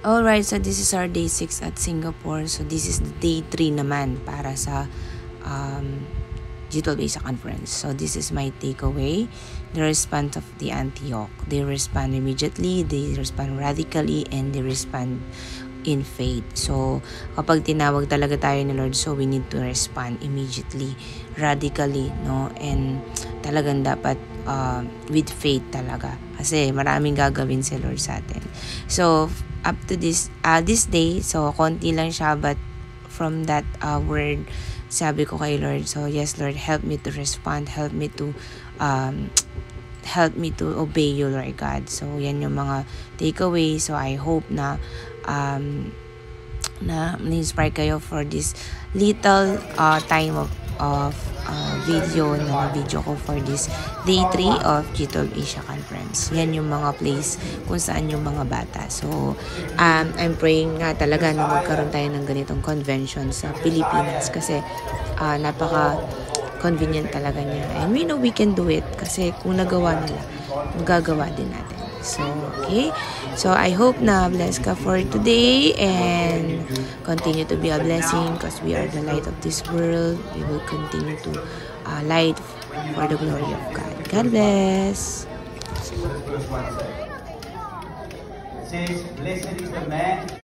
Alright, so this is our day 6 at Singapore. So this is the day 3 naman para sa G12 Asia Conference. So this is my takeaway. The response of the Antioch. They respond immediately, they respond radically, and they respond in faith. So kapag tinawag talaga tayo ni Lord, so we need to respond immediately, radically, no? And talagang dapat with faith talaga. Kasi maraming gagawin si Lord sa atin. So up to this day, so konti lang siya, but from that word, sabi ko kay Lord, so yes Lord, help me to respond, help me to obey you, Lord God. So yan yung mga takeaway. So I hope na na-inspire kayo for this little time of video ko for this day 3 of G12 Asia Conference. Yan yung mga place kung saan yung mga bata. So I'm praying nga talaga na magkaroon tayo ng ganitong convention sa Pilipinas kasi napaka convenient talaga niya, and we know we can do it kasi kung nagawa nila, magagawa din natin. So okay, so I hope na bless ka for today and continue to be a blessing because we are the light of this world. We will continue to light for the glory of God. God bless. Says, blessed is the man